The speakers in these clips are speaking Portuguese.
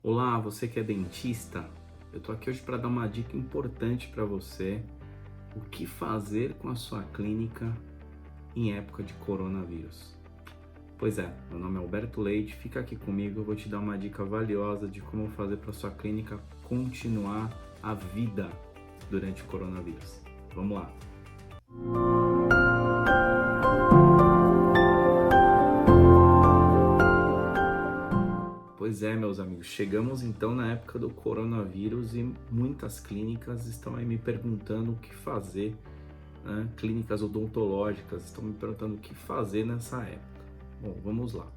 Olá, você que é dentista, eu tô aqui hoje para dar uma dica importante para você, o que fazer com a sua clínica em época de coronavírus. Pois é, meu nome é Alberto Leite, fica aqui comigo, eu vou te dar uma dica valiosa de como fazer para sua clínica continuar a vida durante o coronavírus. Vamos lá. Pois é, meus amigos, chegamos então na época do coronavírus e muitas clínicas estão aí me perguntando o que fazer, né? Clínicas odontológicas estão me perguntando o que fazer nessa época. Bom, vamos lá.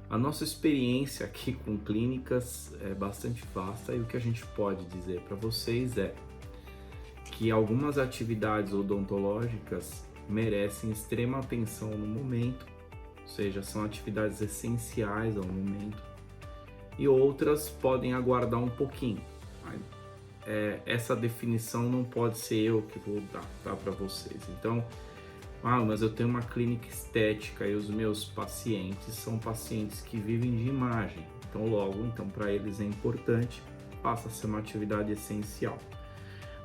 A nossa experiência aqui com clínicas é bastante vasta e o que a gente pode dizer para vocês é que algumas atividades odontológicas merecem extrema atenção no momento, ou seja, são atividades essenciais ao momento, e outras podem aguardar um pouquinho. Essa definição não pode ser eu que vou dar para vocês. Então, mas eu tenho uma clínica estética e os meus pacientes são pacientes que vivem de imagem. Então para eles é importante, passa a ser uma atividade essencial.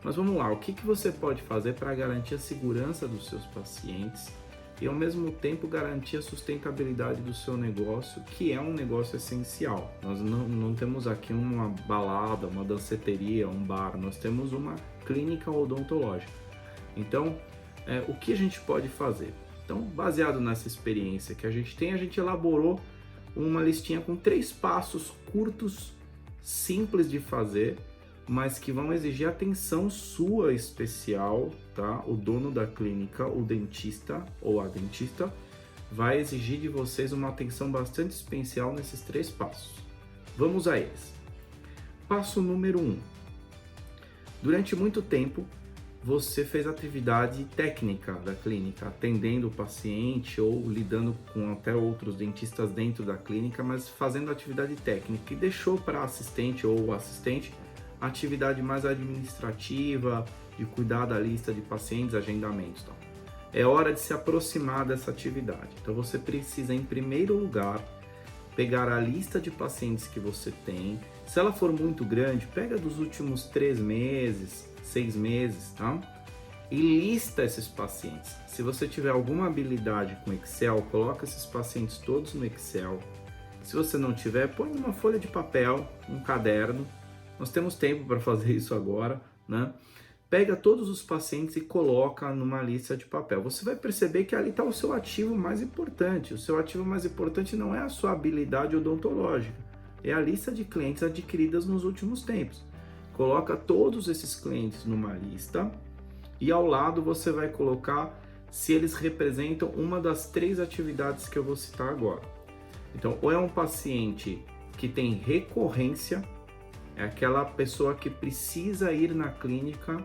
Mas vamos lá, o que você pode fazer para garantir a segurança dos seus pacientes e ao mesmo tempo garantir a sustentabilidade do seu negócio, que é um negócio essencial. Nós não temos aqui uma balada, uma danceteria, um bar, nós temos uma clínica odontológica. Então, o que a gente pode fazer? Então, baseado nessa experiência que a gente tem, a gente elaborou uma listinha com 3 passos curtos, simples de fazer, mas que vão exigir atenção sua especial, tá? O dono da clínica, o dentista ou a dentista, vai exigir de vocês uma atenção bastante especial nesses 3 passos. Vamos a eles. Passo número 1. Durante muito tempo, você fez atividade técnica da clínica, atendendo o paciente ou lidando com até outros dentistas dentro da clínica, mas fazendo atividade técnica e deixou para assistente ou assistente atividade mais administrativa, de cuidar da lista de pacientes, agendamentos. Então, é hora de se aproximar dessa atividade. Então você precisa, em primeiro lugar, pegar a lista de pacientes que você tem. Se ela for muito grande, pega dos últimos 3 meses, 6 meses, tá? E lista esses pacientes. Se você tiver alguma habilidade com Excel, coloca esses pacientes todos no Excel. Se você não tiver, põe numa folha de papel, um caderno. Nós temos tempo para fazer isso agora, né? Pega todos os pacientes e coloca numa lista de papel. Você vai perceber que ali está o seu ativo mais importante. O seu ativo mais importante não é a sua habilidade odontológica, é a lista de clientes adquiridas nos últimos tempos. Coloca todos esses clientes numa lista e ao lado você vai colocar se eles representam uma das 3 atividades que eu vou citar agora. Então, ou é um paciente que tem recorrência, é aquela pessoa que precisa ir na clínica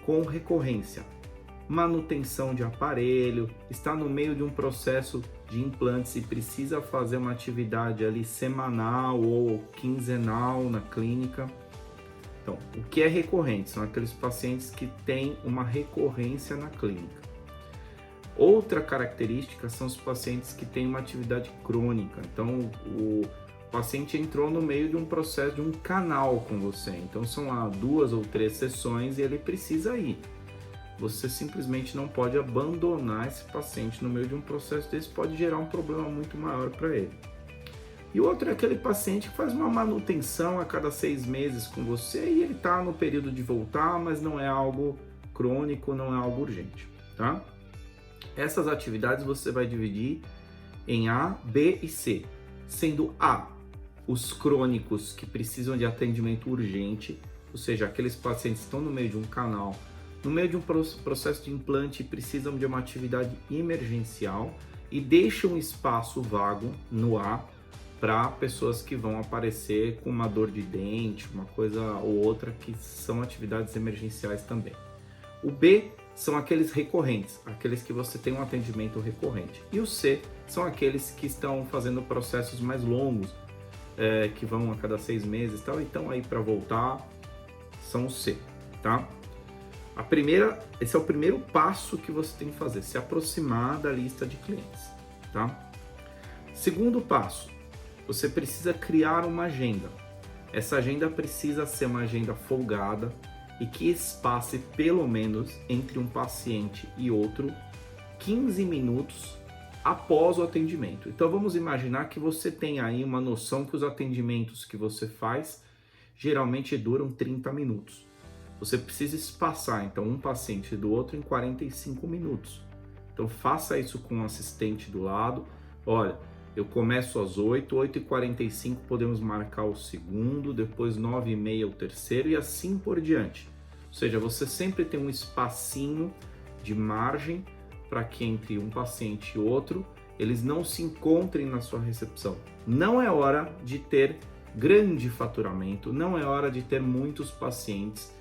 com recorrência. Manutenção de aparelho, está no meio de um processo de implantes e precisa fazer uma atividade ali semanal ou quinzenal na clínica. Então, o que é recorrente? São aqueles pacientes que têm uma recorrência na clínica. Outra característica são os pacientes que têm uma atividade crônica. Então, o paciente entrou no meio de um processo, de um canal com você. Então são lá 2 ou 3 sessões e ele precisa ir. Você simplesmente não pode abandonar esse paciente no meio de um processo desse, pode gerar um problema muito maior para ele. E o outro é aquele paciente que faz uma manutenção a cada 6 meses com você e ele está no período de voltar, mas não é algo crônico, não é algo urgente, tá? Essas atividades você vai dividir em A, B e C, sendo A os crônicos que precisam de atendimento urgente, ou seja, aqueles pacientes que estão no meio de um canal, no meio de um processo de implante e precisam de uma atividade emergencial e deixam um espaço vago no A para pessoas que vão aparecer com uma dor de dente, uma coisa ou outra que são atividades emergenciais também. O B são aqueles recorrentes, aqueles que você tem um atendimento recorrente. E o C são aqueles que estão fazendo processos mais longos, que vão a cada 6 meses e tal, então aí para voltar são o C, tá? Esse é o primeiro passo que você tem que fazer, se aproximar da lista de clientes, tá? Segundo passo, você precisa criar uma agenda. essa agenda precisa ser uma agenda folgada e que espace pelo menos entre um paciente e outro 15 minutos após o atendimento. Então vamos imaginar que você tem aí uma noção que os atendimentos que você faz geralmente duram 30 minutos. Você precisa espaçar então um paciente do outro em 45 minutos. Então faça isso com um assistente do lado. Olha, eu começo às 8, 8h45 podemos marcar o segundo, depois 9h30 o terceiro e assim por diante. Ou seja, você sempre tem um espacinho de margem para que entre um paciente e outro, eles não se encontrem na sua recepção. Não é hora de ter grande faturamento, não é hora de ter muitos pacientes.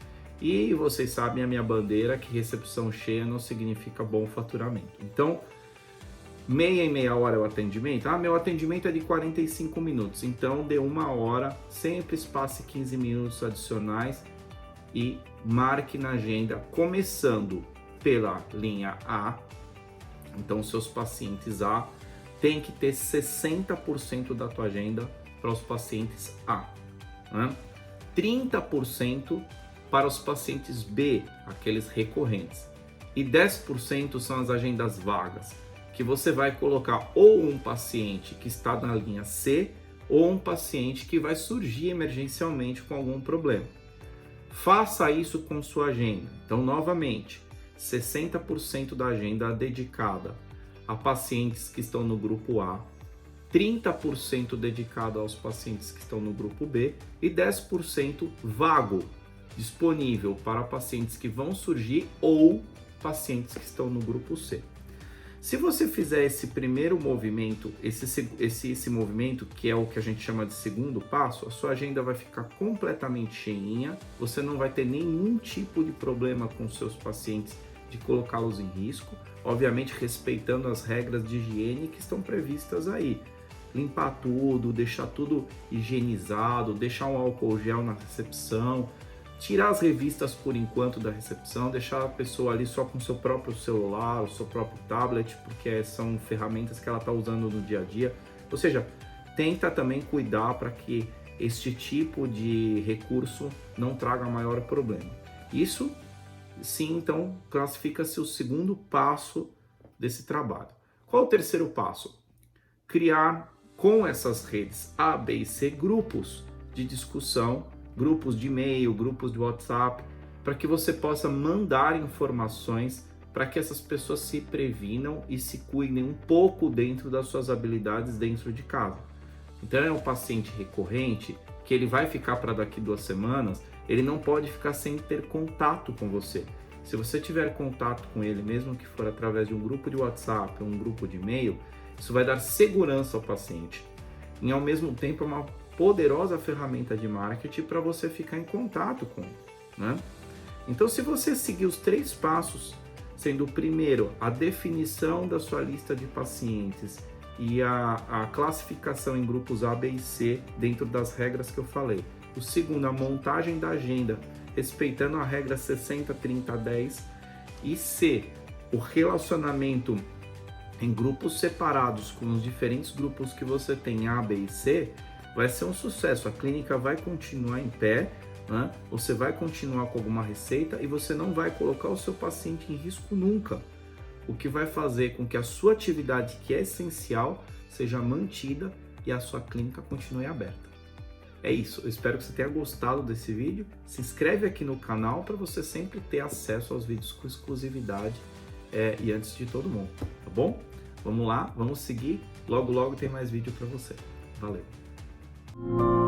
E vocês sabem a minha bandeira que recepção cheia não significa bom faturamento. Então, meia e meia hora é o atendimento. Meu atendimento é de 45 minutos, então dê 1 hora, sempre espace 15 minutos adicionais e marque na agenda, começando pela linha A. Então, seus pacientes A tem que ter 60% da tua agenda para os pacientes A, né? 30% para os pacientes B, aqueles recorrentes, e 10% são as agendas vagas, que você vai colocar ou um paciente que está na linha C ou um paciente que vai surgir emergencialmente com algum problema. Faça isso com sua agenda. Então, novamente, 60% da agenda dedicada a pacientes que estão no grupo A, 30% dedicado aos pacientes que estão no grupo B e 10% vago, disponível para pacientes que vão surgir ou pacientes que estão no grupo C. Se você fizer esse primeiro movimento, esse movimento, que é o que a gente chama de segundo passo, a sua agenda vai ficar completamente cheinha, você não vai ter nenhum tipo de problema com seus pacientes de colocá-los em risco, obviamente respeitando as regras de higiene que estão previstas aí. Limpar tudo, deixar tudo higienizado, deixar um álcool gel na recepção, tirar as revistas por enquanto da recepção, deixar a pessoa ali só com seu próprio celular, o seu próprio tablet, porque são ferramentas que ela está usando no dia a dia. Ou seja, tenta também cuidar para que este tipo de recurso não traga maior problema. Isso, sim, então, classifica-se o segundo passo desse trabalho. Qual o terceiro passo? Criar com essas redes A, B e C grupos de discussão, grupos de e-mail, grupos de WhatsApp, para que você possa mandar informações para que essas pessoas se previnam e se cuidem um pouco dentro das suas habilidades dentro de casa. Então é um paciente recorrente que ele vai ficar para daqui 2 semanas, ele não pode ficar sem ter contato com você. Se você tiver contato com ele, mesmo que for através de um grupo de WhatsApp ou um grupo de e-mail, isso vai dar segurança ao paciente e ao mesmo tempo é uma poderosa ferramenta de marketing para você ficar em contato com ele, né? Então, se você seguir os 3 passos, sendo o primeiro a definição da sua lista de pacientes e a classificação em grupos A, B e C dentro das regras que eu falei, o segundo, a montagem da agenda respeitando a regra 60, 30, 10 e C, o relacionamento em grupos separados com os diferentes grupos que você tem A, B e C, vai ser um sucesso. A clínica vai continuar em pé, né? Você vai continuar com alguma receita e você não vai colocar o seu paciente em risco nunca, o que vai fazer com que a sua atividade, que é essencial, seja mantida e a sua clínica continue aberta. É isso, eu espero que você tenha gostado desse vídeo. Se inscreve aqui no canal para você sempre ter acesso aos vídeos com exclusividade e antes de todo mundo, tá bom? Vamos lá, vamos seguir. Logo, logo tem mais vídeo para você. Valeu!